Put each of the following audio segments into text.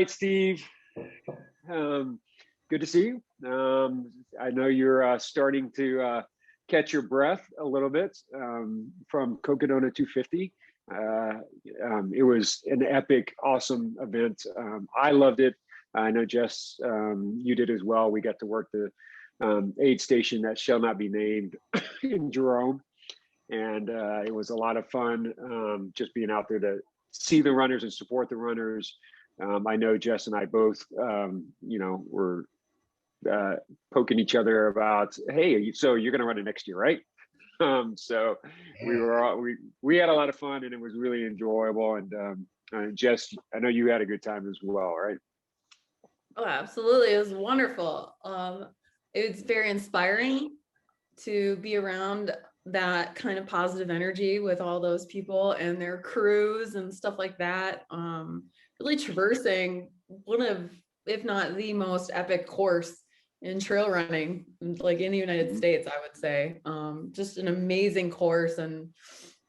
right, Steve. Good to see you. I know you're starting to catch your breath a little bit from Cocodona 250. It was an epic, awesome event. I loved it. I know, Jess, you did as well. We got to work the aid station that shall not be named in Jerome. And it was a lot of fun just being out there to see the runners and support the runners. I know Jess and I both, were poking each other about, hey, so you're going to run it next year, right? So Yeah. we had a lot of fun, and it was really enjoyable. And Jess, I know you had a good time as well, right? Oh, absolutely. It was wonderful. It's very inspiring to be around that kind of positive energy with all those people and their crews and stuff like that. Really traversing one of, if not the most epic course in trail running, like in the United States, I would say. Just an amazing course. And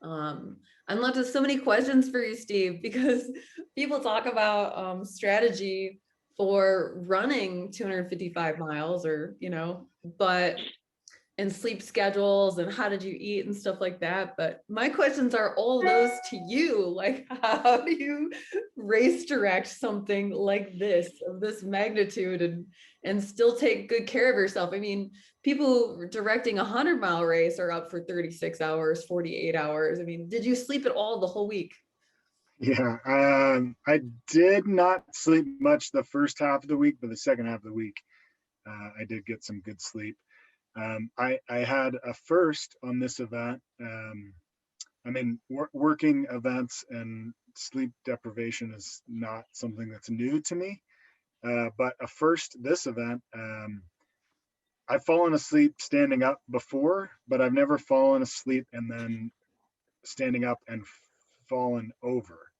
I'm left with so many questions for you, Steve, because people talk about strategy for running 255 miles but and sleep schedules and how did you eat and stuff like that. But my questions are all those to you. Like, how do you race direct something like this, of this magnitude, and still take good care of yourself? I mean, people directing a 100-mile race are up for 36 hours, 48 hours. I mean, did you sleep at all the whole week? Yeah, I did not sleep much the first half of the week, but the second half of the week, I did get some good sleep. I had a first on this event. Working events and sleep deprivation is not something that's new to me, but a first this event, I've fallen asleep standing up before, but I've never fallen asleep and then standing up and fallen over.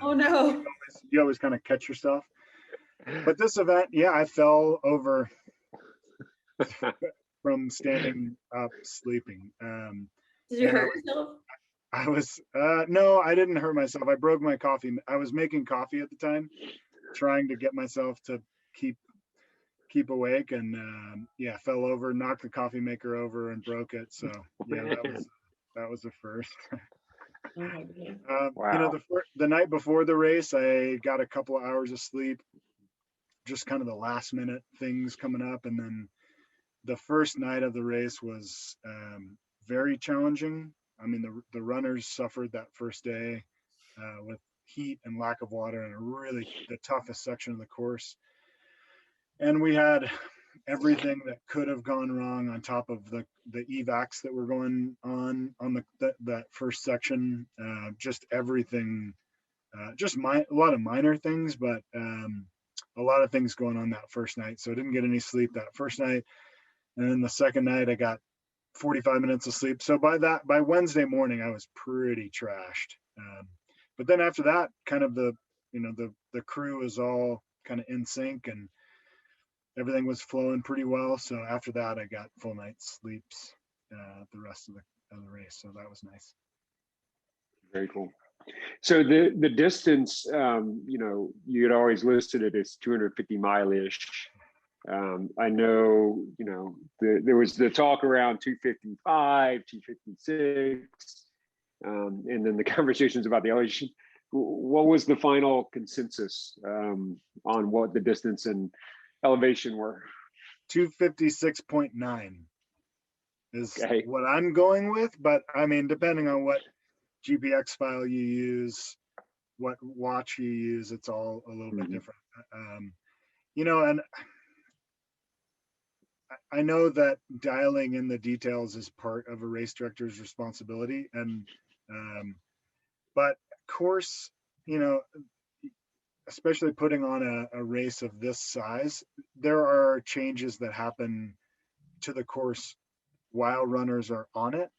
Oh no. You always kind of catch yourself. But this event, yeah, I fell over from standing up sleeping. Did you hurt yourself? I was no, I didn't hurt myself. I broke my coffee. I was making coffee at the time, trying to get myself to keep awake, and fell over, knocked the coffee maker over, and broke it. So yeah, that was the first. Oh my God. Wow. The night before the race, I got a couple of hours of sleep, just kind of the last minute things coming up, and then the first night of the race was very challenging. I mean, the runners suffered that first day with heat and lack of water, and really the toughest section of the course. And we had everything that could have gone wrong on top of the evacs that were going on that first section. Just everything, a lot of minor things, but a lot of things going on that first night. So I didn't get any sleep that first night. And then the second night I got 45 minutes of sleep. So by Wednesday morning, I was pretty trashed. But then after that, kind of the crew is all kind of in sync and everything was flowing pretty well. So after that, I got full night's sleeps the rest of the race. So that was nice. Very cool. So the distance, you had always listed it as 250 mile-ish. I know, there was the talk around 255, 256, and then the conversations about the elevation. What was the final consensus on what the distance and elevation were? 256.9 is what I'm going with, but I mean, depending on what GPX file you use, what watch you use, it's all a little bit different. And I know that dialing in the details is part of a race director's responsibility, and but course, especially putting on a race of this size, there are changes that happen to the course while runners are on it,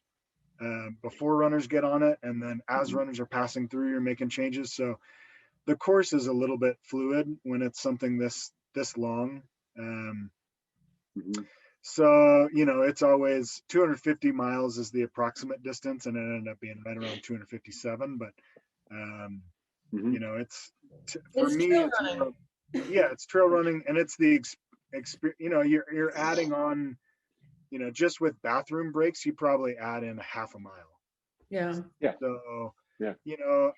before runners get on it, and then as runners are passing through, you're making changes. So the course is a little bit fluid when it's something this long. So, it's always 250 miles is the approximate distance, and it ended up being right around 257. But, it's for me, Yeah, it's trail running, and it's the you know, you're adding on, you know, just with bathroom breaks, you probably add in a half a mile. Yeah. Yeah. So, Yeah. you know,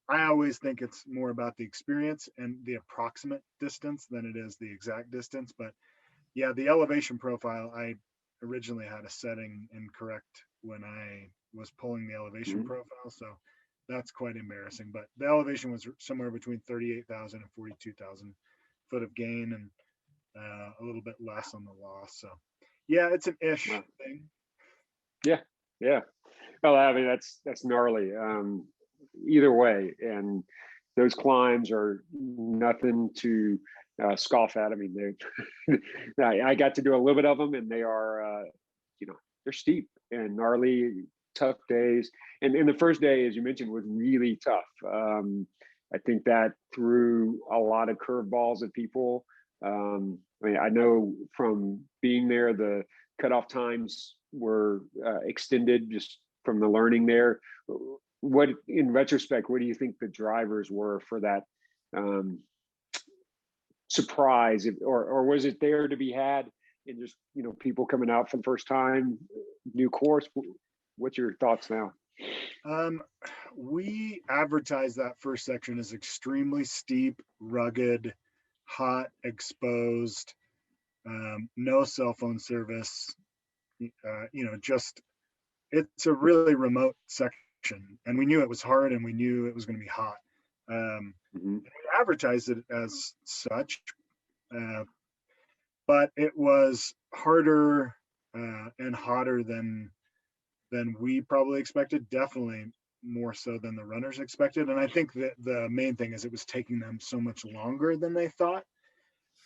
I always think it's more about the experience and the approximate distance than it is the exact distance. But yeah, the elevation profile, I originally had a setting incorrect when I was pulling the elevation Mhm. profile. So that's quite embarrassing. But the elevation was somewhere between 38,000 and 42,000 foot of gain, and a little bit less on the loss. So yeah, it's an ish Wow. thing. Yeah. Yeah. Well, I mean, that's gnarly. Either way, and those climbs are nothing to scoff at. I mean, I got to do a little bit of them, and they are, you know, they're steep and gnarly, tough days. And the first day, as you mentioned, was really tough. I think that threw a lot of curveballs at people. I mean, I know from being there, the cutoff times were extended just from the learning there. What, in retrospect, what do you think the drivers were for that um, surprise, or was it there to be had, and just, you know, people coming out for the first time, new course? What's your thoughts now? Um, we advertised that first section as extremely steep, rugged, hot, exposed, no cell phone service. You know, just it's a really remote section, and we knew it was hard, and we knew it was going to be hot. Mm-hmm. We advertised it as such, uh, but it was harder and hotter than we probably expected. Definitely more so than the runners expected, and I think that the main thing is it was taking them so much longer than they thought.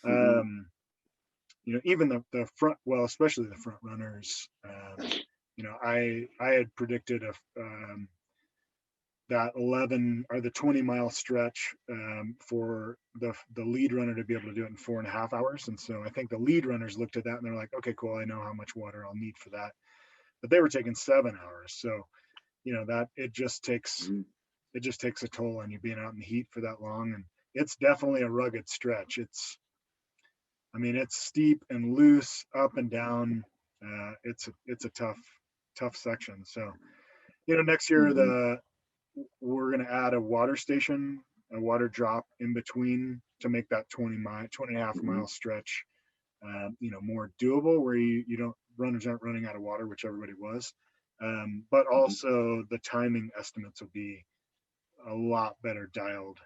Mm-hmm. You know, even the front, well, especially the front runners. You know, I had predicted that 11 or the 20-mile stretch for the lead runner to be able to do it in 4.5 hours. And so I think the lead runners looked at that and they're like, okay, cool, I know how much water I'll need for that. But they were taking 7 hours. So, you know, that it just takes a toll on you being out in the heat for that long. And it's definitely a rugged stretch. I mean, it's steep and loose, up and down. It's a tough section. So, you know, next year Mm-hmm. we're going to add a water station, a water drop in between to make that 20 and a half Mm-hmm. mile stretch, you know, more doable, where you don't, runners aren't running out of water, which everybody was. But Mm-hmm. also the timing estimates will be a lot better dialed.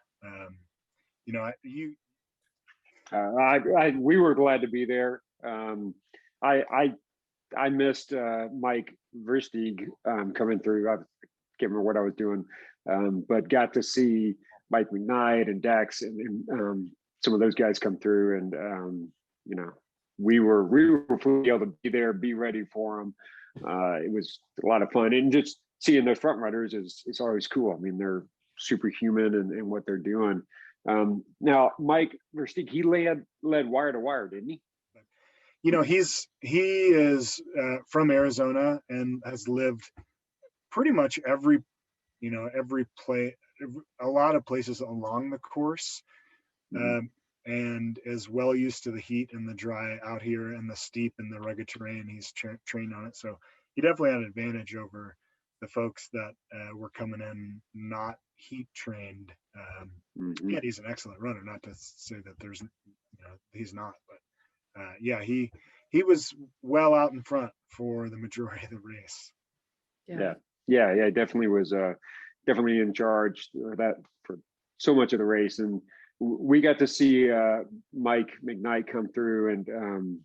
You know, We were glad to be there. I missed Mike Verstig coming through. I can't remember what I was doing, but got to see Mike McKnight and Dax and some of those guys come through, and you know, we were able to be there, be ready for them. It was a lot of fun, and just seeing those front runners is always cool. I mean, they're superhuman in what they're doing. Now, Mike Verstig, he led wire to wire, didn't he? you know, he is from Arizona and has lived pretty much every play, a lot of places along the course, Mm-hmm. um, and is well used to the heat and the dry out here and the steep and the rugged terrain. He's trained on it, so he definitely had an advantage over the folks that were coming in not heat trained. Mm-hmm. And he's an excellent runner. Not to say that there's, he's not, but yeah, he was well out in front for the majority of the race. Yeah. Yeah, definitely was definitely in charge of that for so much of the race. And we got to see Mike McKnight come through, and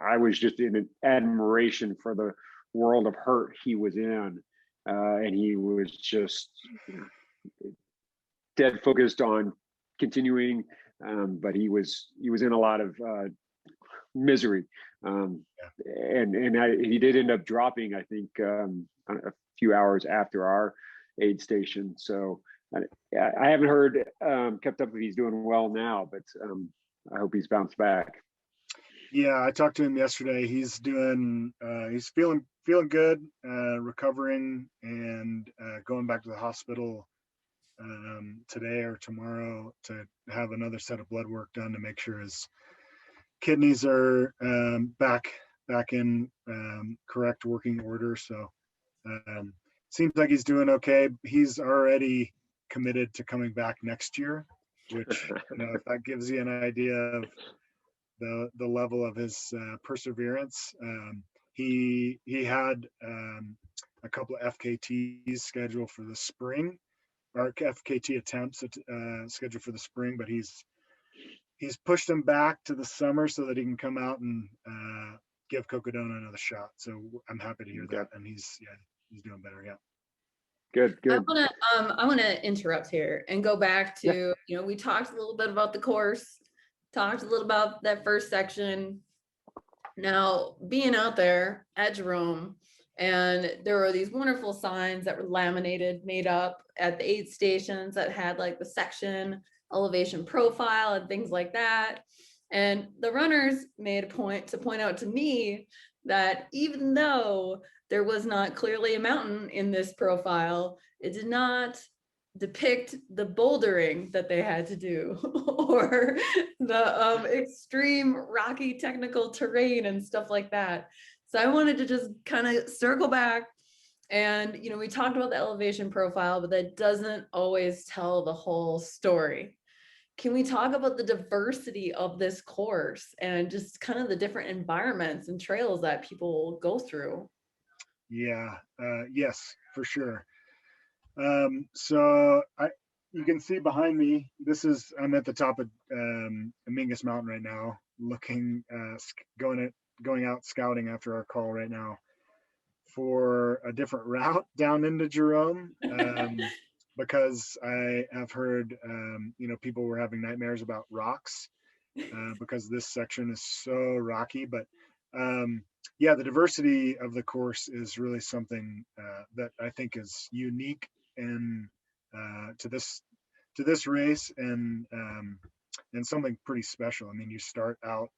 I was just in admiration for the world of hurt he was in, and he was just, you know, dead focused on continuing, but he was in a lot of misery. He did end up dropping, I think, a few hours after our aid station. So I haven't heard kept up if he's doing well now, but I hope he's bounced back. Yeah, I talked to him yesterday. He's doing, he's feeling good, recovering, and going back to the hospital today or tomorrow to have another set of blood work done to make sure his kidneys are back in correct working order. So seems like he's doing okay. He's already committed to coming back next year, which, if that gives you an idea of the level of his perseverance. He had a couple of FKTs scheduled for the spring, or FKT attempts scheduled for the spring, but he's pushed them back to the summer so that he can come out and give Cocodona another shot. So I'm happy to hear that, and he's doing better. Yeah. Good. I wanna interrupt here and go back to, we talked a little bit about the course, talked a little about that first section. Now, being out there at Jerome, and there were these wonderful signs that were laminated, made up at the 8 stations that had like the section, elevation profile, and things like that. And the runners made a point to point out to me that even though there was not clearly a mountain in this profile, it did not depict the bouldering that they had to do or the extreme rocky technical terrain and stuff like that. So I wanted to just kind of circle back, and we talked about the elevation profile, but that doesn't always tell the whole story. Can we talk about the diversity of this course and just kind of the different environments and trails that people go through? Yeah, yes, for sure. So you can see behind me, I'm at the top of Mingus Mountain right now, looking, going out scouting after our call right now for a different route down into Jerome. Because I have heard, people were having nightmares about rocks because this section is so rocky. But yeah, the diversity of the course is really something that I think is unique and to this race, and something pretty special. I mean, you start out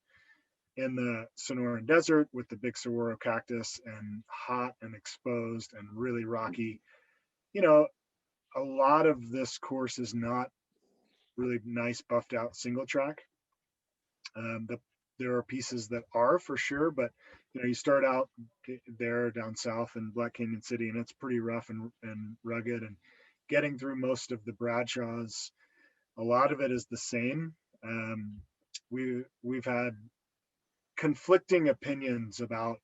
in the Sonoran Desert with the big saguaro cactus, and hot and exposed and really rocky. A lot of this course is not really nice buffed out single track. There are pieces that are for sure, but you start out there down south in Black Canyon City, and it's pretty rough and rugged, and getting through most of the Bradshaws, a lot of it is the same. We've had conflicting opinions about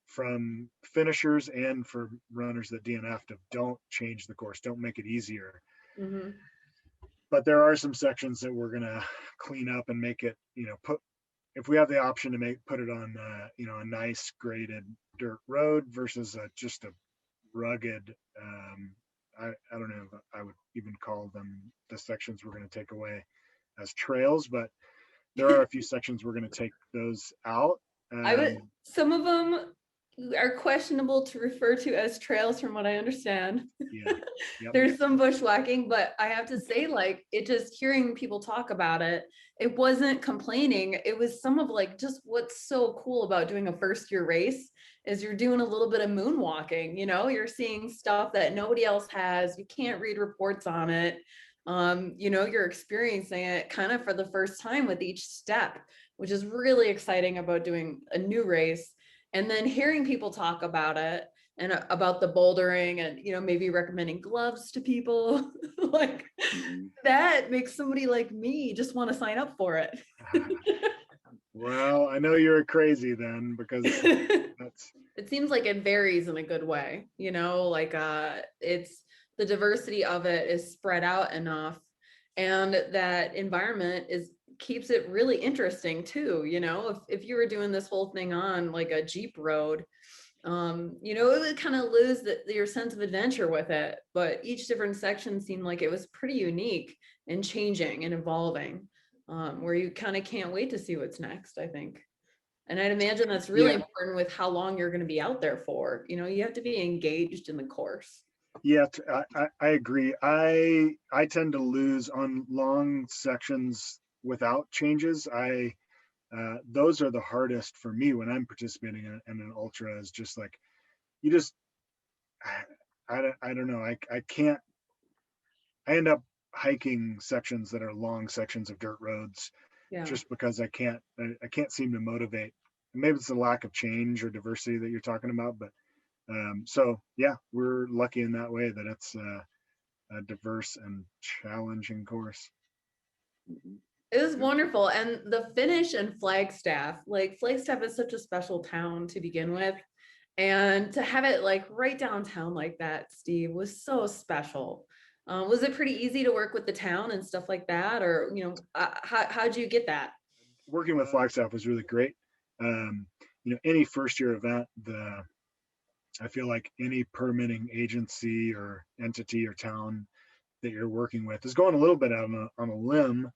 from finishers and for runners that DNF'd of don't change the course, don't make it easier. Mm-hmm. But there are some sections that we're gonna clean up and make it, if we have the option to put it on, a nice graded dirt road versus just a rugged, I don't know if I would even call them the sections we're going to take away as trails, but there are a few sections we're going to take those out. Some of them are questionable to refer to as trails from what I understand. Yeah. Yep. There's some bushwhacking, but I have to say, like, it just hearing people talk about it, it wasn't complaining. It was some of like just what's so cool about doing a first year race is you're doing a little bit of moonwalking, you're seeing stuff that nobody else has. You can't read reports on it. You're experiencing it kind of for the first time with each step, which is really exciting about doing a new race. And then hearing people talk about it and about the bouldering and, maybe recommending gloves to people like that makes somebody like me just want to sign up for it. Well, I know you're crazy then, because it seems like it varies in a good way, it's the diversity of it is spread out enough, and that environment keeps it really interesting too. If you were doing this whole thing on like a Jeep road, it would kind of lose your sense of adventure with it. But each different section seemed like it was pretty unique and changing and evolving, where you kind of can't wait to see what's next, I think. And I'd imagine that's really important with how long you're going to be out there for. You have to be engaged in the course. Yeah, I agree. I tend to lose on long sections without changes. Those are the hardest for me when I'm participating in an ultra. Is just like I don't know. I can't I end up hiking sections that are long sections of dirt roads Yeah. just because I can't seem to motivate. Maybe it's the lack of change or diversity that you're talking about, but so yeah, we're lucky in that way that it's a diverse and challenging course. It was wonderful. And the finish in Flagstaff, like Flagstaff is such a special town to begin with. And to have it like right downtown like that, Steve, was so special. Was it pretty easy to work with the town and stuff like that? Or, how'd you get that? Working with Flagstaff was really great. Any first year event, I feel like any permitting agency or entity or town that you're working with is going a little bit out on a limb,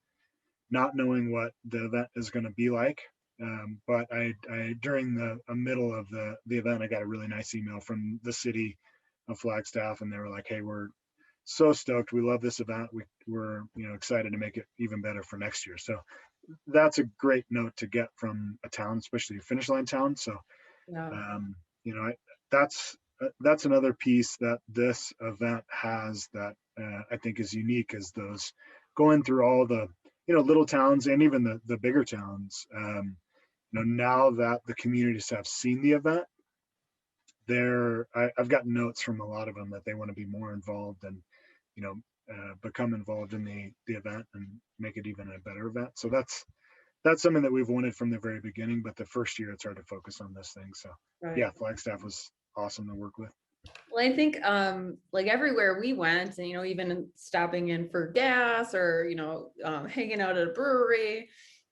not knowing what the event is going to be like. But I during the middle of the event, I got a really nice email from the city of Flagstaff, and they were like, "Hey, we're so stoked. We love this event. We're excited to make it even better for next year." So that's a great note to get from a town, especially a finish line town. So Yeah. That's another piece that this event has that I think is unique, is those going through all the little towns and even the bigger towns. Now that the communities have seen the event, I've gotten notes from a lot of them that they want to be more involved and become involved in the event and make it even a better event. So that's something that we've wanted from the very beginning, but the first year it's hard to focus on this thing. So Right. yeah, Flagstaff was awesome to work with. Well, I think like everywhere we went, and even stopping in for gas or hanging out at a brewery,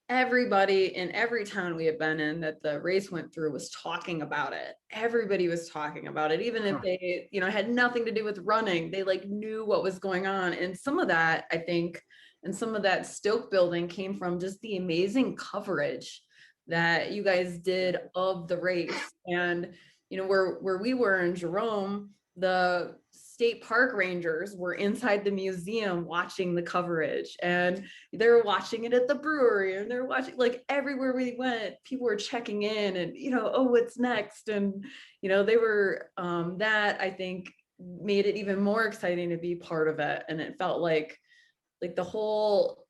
everybody in every town we had been in that the race went through was talking about it. Everybody was talking about it, even if they had nothing to do with running. They like knew what was going on, and some of that, I think, and some of that stoke building came from just the amazing coverage that you guys did of the race. And where we were in Jerome, the state park rangers were inside the museum watching the coverage, and they were watching it at the brewery, and they're watching, like, everywhere we went, people were checking in and oh, what's next. And they were that, I think, made it even more exciting to be part of it. And it felt like the whole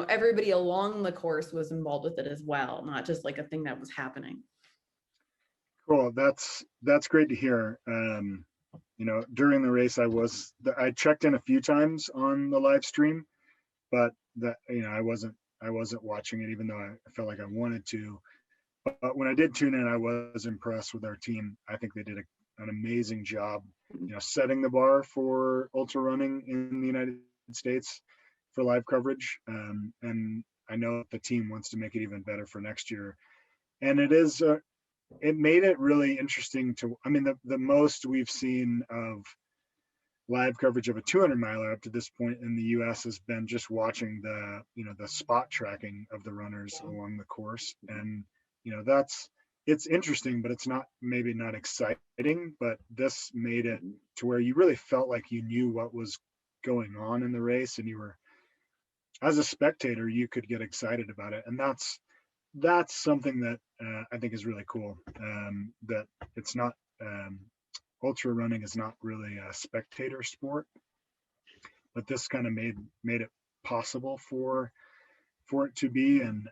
everybody along the course was involved with it as well, not just like a thing that was happening. Cool. That's great to hear. During the race, I checked in a few times on the live stream, but that I wasn't watching it, even though I felt like I wanted to. But when I did tune in, I was impressed with our team. I think they did an amazing job, setting the bar for ultra running in the United States for live coverage. And I know the team wants to make it even better for next year. And it made it really interesting the most we've seen of live coverage of a 200 miler up to this point in the US has been just watching the spot tracking of the runners along the course. And it's interesting, but it's maybe not exciting. But this made it to where you really felt like you knew what was going on in the race, and as a spectator, you could get excited about it. And that's something that I think is really cool. That it's not ultra running is not really a spectator sport, but this kind of made it possible for it to be. And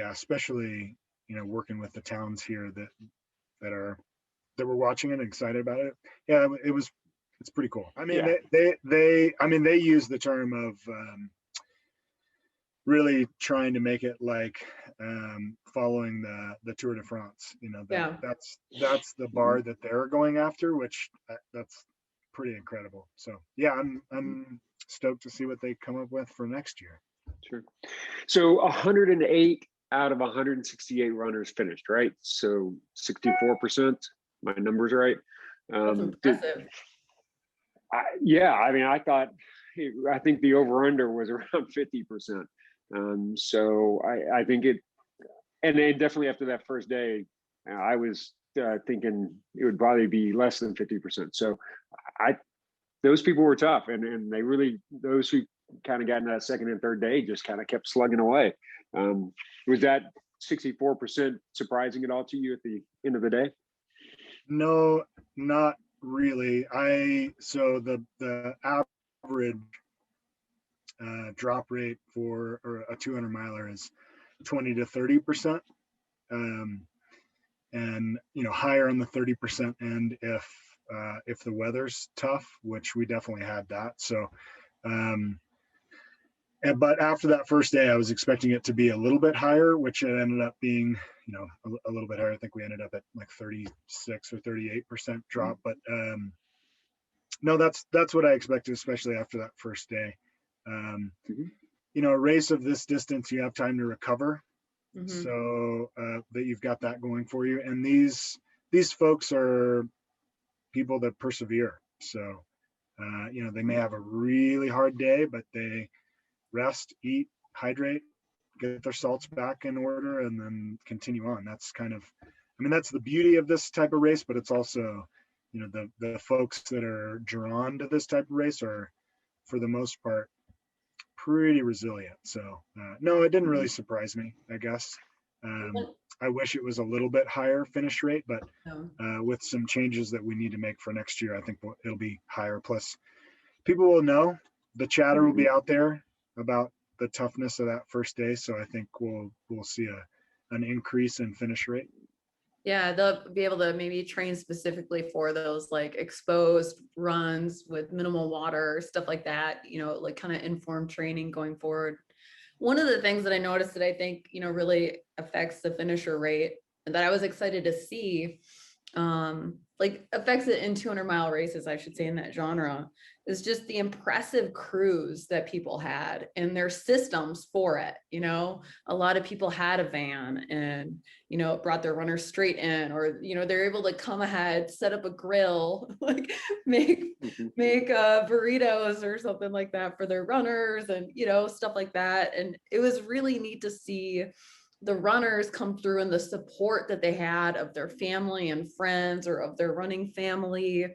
especially working with the towns here that were watching it and excited about it. Yeah, it's pretty cool. I mean, they use the term of really trying to make it like following the Tour de France. That's the bar that they're going after, which that's pretty incredible. So yeah, I'm stoked to see what they come up with for next year. Sure. So 108 out of 168 runners finished, right? So 64%. My numbers are right. That's impressive. I think the over-under was around 50%. So I think and then definitely after that first day, I was thinking it would probably be less than 50%. So those people were tough, and they really, those who kind of got into that second and third day just kind of kept slugging away. Was that 64% surprising at all to you at the end of the day? No, not really. So the average drop rate for or a 200 miler is 20 to 30%. And higher on the 30% end if the weather's tough, which we definitely had that. So but after that first day, I was expecting it to be a little bit higher, which it ended up being a little bit higher. I think we ended up at like 36 or 38% drop, but no, that's what I expected, especially after that first day. A race of this distance, you have time to recover. So that you've got that going for you. And these folks are people that persevere. So, they may have a really hard day, but they rest, eat, hydrate, get their salts back in order, and then continue on. That's that's the beauty of this type of race, but it's also, the folks that are drawn to this type of race are, for the most part, pretty resilient. So no, it didn't really surprise me, I guess. I wish it was a little bit higher finish rate, but with some changes that we need to make for next year, I think it'll be higher. Plus, people will know, the chatter will be out there about the toughness of that first day. So I think we'll see an increase in finish rate. Yeah, they'll be able to maybe train specifically for those like exposed runs with minimal water, stuff like that, like kind of informed training going forward. One of the things that I noticed that I think, really affects the finisher rate and that I was excited to see, like affects it in 200-mile races, I should say, in that genre, is just the impressive crews that people had and their systems for it. A lot of people had a van and, brought their runners straight in, or, they're able to come ahead, set up a grill, like make burritos or something like that for their runners and, stuff like that. And it was really neat to see the runners come through and the support that they had of their family and friends or of their running family.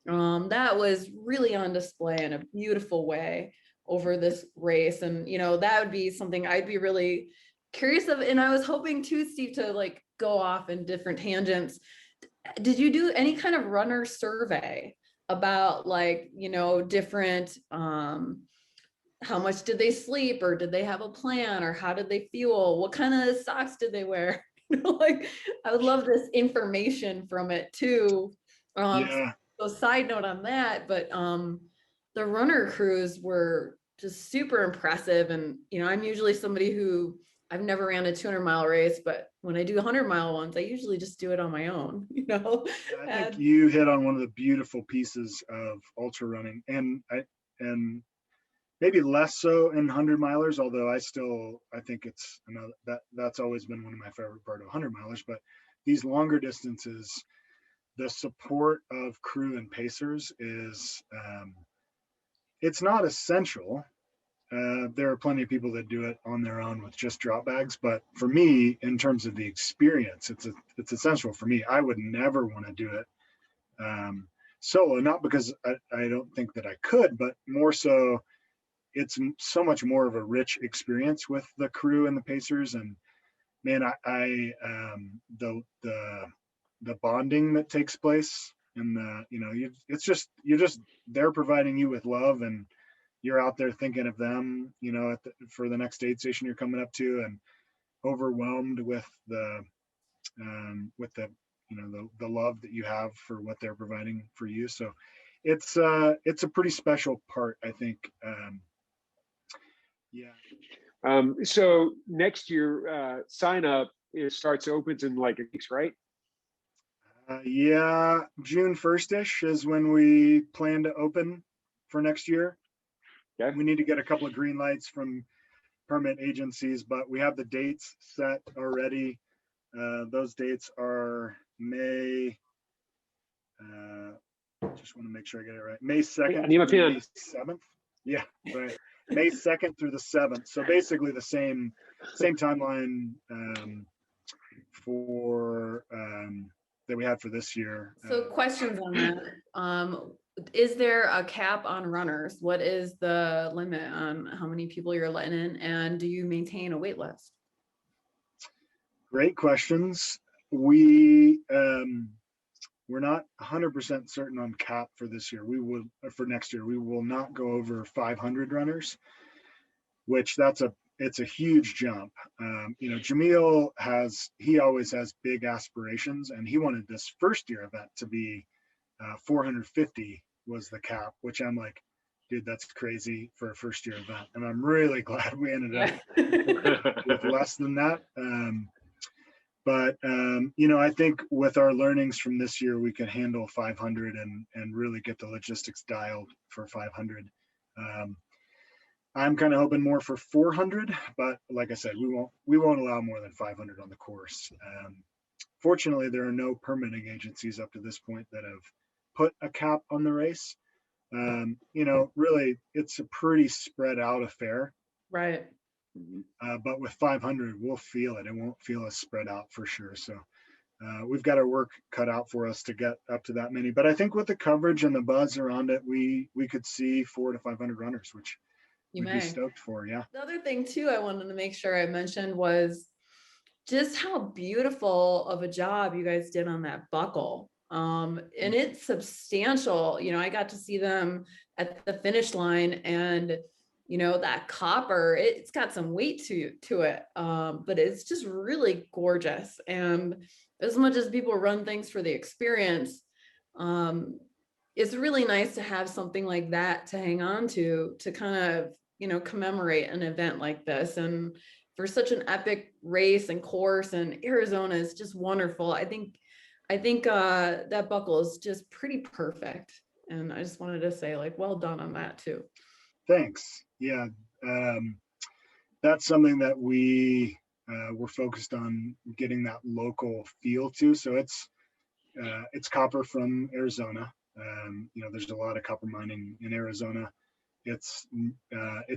That was really on display in a beautiful way over this race. And, that would be something I'd be really curious of. And I was hoping too, Steve, to like go off in different tangents. Did you do any kind of runner survey about like, different, how much did they sleep, or did they have a plan, or how did they fuel? What kind of socks did they wear? Like I would love this information from it too. Yeah. So side note on that, but the runner crews were just super impressive. And, I'm usually somebody who I've never ran a 200-mile race, but when I do 100-mile ones, I usually just do it on my own, Yeah, I think you hit on one of the beautiful pieces of ultra running, and maybe less so in 100-milers, although I think it's that's always been one of my favorite part of 100-milers. But these longer distances, the support of crew and pacers is it's not essential. There are plenty of people that do it on their own with just drop bags, but for me, in terms of the experience, it's essential for me. I would never want to do it solo, not because I don't think that I could, but more so it's so much more of a rich experience with the crew and the pacers. And man, the bonding that takes place, and you're just they're providing you with love, and you're out there thinking of them, for the next aid station you're coming up to, and overwhelmed with the love that you have for what they're providing for you. So it's a pretty special part, I think. Yeah. So next year, sign up, opens in like a week, right? Yeah, June 1st-ish is when we plan to open for next year. Okay. We need to get a couple of green lights from permit agencies, but we have the dates set already. Those dates are May. Just want to make sure I get it right. May 2nd. I need my pen. May 7th. Yeah, right. May 2nd through the 7th. So basically the same timeline for that we had for this year. So questions on that. Is there a cap on runners? What is the limit on how many people you're letting in? And do you maintain a wait list? Great questions. We're not 100% certain on cap for this year. For next year, we will not go over 500 runners. which it's a huge jump. You know, Jamil he always has big aspirations, and he wanted this first year event to be 450 was the cap, which I'm like, dude, that's crazy for a first year event. And I'm really glad we ended up with less than that. You know, I think with our learnings from this year, we can handle 500 and really get the logistics dialed for 500. I'm kind of hoping more for 400, but like I said, we won't allow more than 500 on the course. Fortunately, there are no permitting agencies up to this point that have put a cap on the race. You know, really, it's a pretty spread out affair. Right. But with 500, we'll feel it. It won't feel as spread out for sure. So we've got our work cut out for us to get up to that many. But I think with the coverage and the buzz around it, we could see 400 to 500 runners, which we'd be stoked for. Yeah. The other thing too, I wanted to make sure I mentioned was just how beautiful of a job you guys did on that buckle. And it's substantial. You know, I got to see them at the finish line, and you know, that copper, it's got some weight to it. But it's just really gorgeous. And as much as people run things for the experience, it's really nice to have something like that to hang on to kind of, you know, commemorate an event like this. And for such an epic race and course, and Arizona is just wonderful. I think that buckle is just pretty perfect. And I just wanted to say, like, well done on that too. Thanks. Yeah. That's something that we're focused on getting that local feel to. So it's copper from Arizona. You know, there's a lot of copper mining in Arizona. It's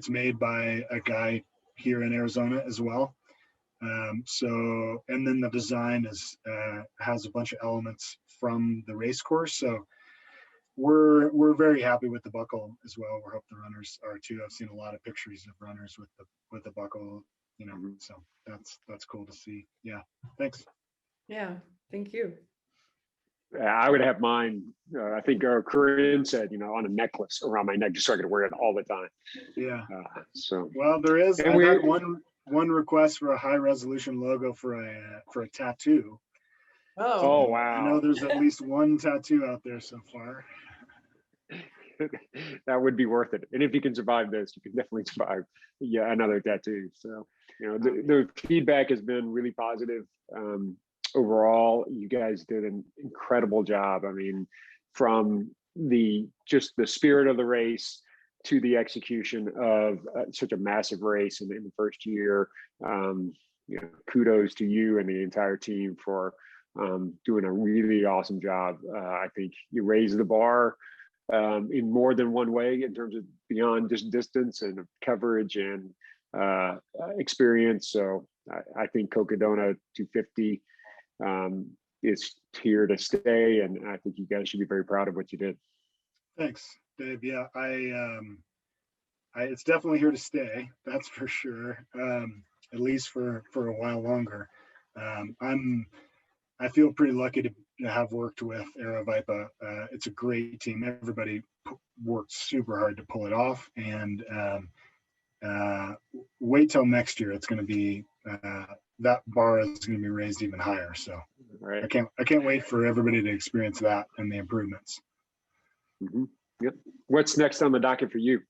made by a guy here in Arizona as well. So, and then the design has a bunch of elements from the race course. So we're very happy with the buckle as well. We hope the runners are too. I've seen a lot of pictures of runners with the buckle, you know, so that's cool to see. Yeah. Thanks. Yeah. Thank you. I would have mine. I think Corinne said, you know, on a necklace around my neck, just so I could wear it all the time. Yeah. So well, there is. I had one request for a high resolution logo for a tattoo. Oh wow! I know there's at least one tattoo out there so far. That would be worth it. And if you can survive this, you can definitely survive another tattoo. So, you know, the feedback has been really positive. Overall, you guys did an incredible job. I mean, from the spirit of the race to the execution of such a massive race in the first year. You know, kudos to you and the entire team for doing a really awesome job. I think you raised the bar in more than one way in terms of beyond just distance and coverage and experience. So I think Cocodona 250 is here to stay, and I think you guys should be very proud of what you did. Thanks, Dave. Yeah, it's definitely here to stay. That's for sure. At least for a while longer. I feel pretty lucky to have worked with Aravaipa. It's a great team. Everybody worked super hard to pull it off, and wait till next year. It's going to be that bar is going to be raised even higher. So right. I can't wait for everybody to experience that and the improvements. Mm-hmm. Yep. What's next on the docket for you?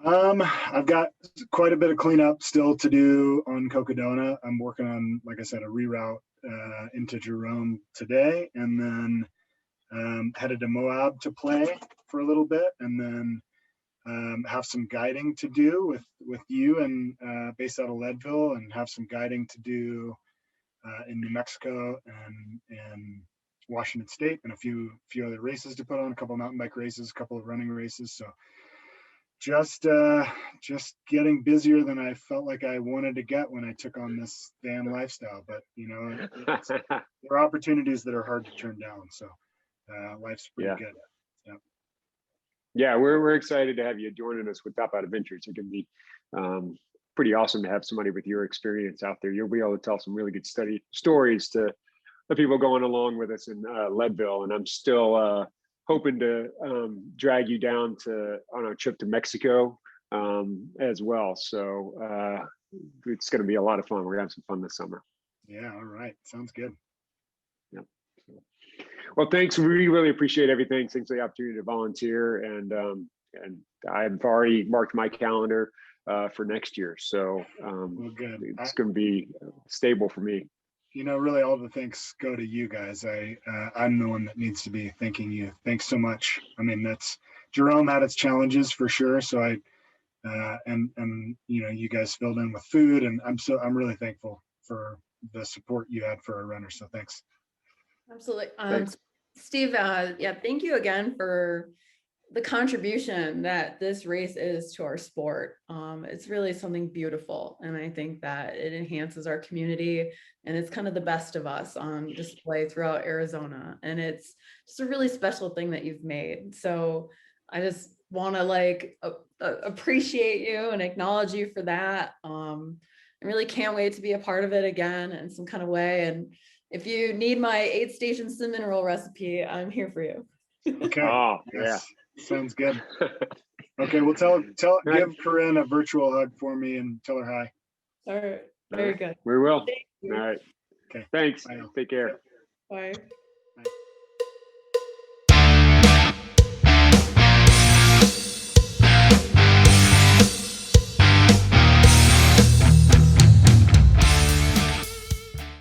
I've got quite a bit of cleanup still to do on Cocodona. I'm working on, like I said, a reroute into Jerome today, and then headed to Moab to play for a little bit, and then have some guiding to do with you and based out of Leadville, and have some guiding to do in New Mexico and Washington State, and a few other races to put on, a couple of mountain bike races, a couple of running races. So just getting busier than I felt like I wanted to get when I took on this van lifestyle. But you know, there are opportunities that are hard to turn down. So life's pretty good. Yeah. Yeah, we're excited to have you joining us with Top Out Adventures. It can be pretty awesome to have somebody with your experience out there. You'll be able to tell some really good stories to the people going along with us in Leadville. And I'm still hoping to drag you down on a trip to Mexico as well. So it's going to be a lot of fun. We're going to have some fun this summer. Yeah. All right. Sounds good. Yep. Well, thanks. We really appreciate everything. Thanks for the opportunity to volunteer, and I've already marked my calendar for next year. So Well, good. it's going to be stable for me. Really all the thanks go to you guys. I'm the one that needs to be thanking you. Thanks so much. I mean, Jerome had its challenges for sure. So and you guys filled in with food, and I'm really thankful for the support you had for our runners. So thanks. Absolutely. Thanks. Steve, yeah, thank you again for the contribution that this race is to our sport. It's really something beautiful. And I think that it enhances our community, and it's kind of the best of us on display throughout Arizona. And it's just a really special thing that you've made. So I just want to appreciate you and acknowledge you for that. I really can't wait to be a part of it again in some kind of way. And if you need my 8-station cinnamon roll recipe, I'm here for you. Okay. Oh, yes. Yeah. Sounds good. Okay. Well, give Corinne a virtual hug for me and tell her hi. All right. Very good. We will. Thank you. All right. Okay. Thanks. Bye. Take care. Bye.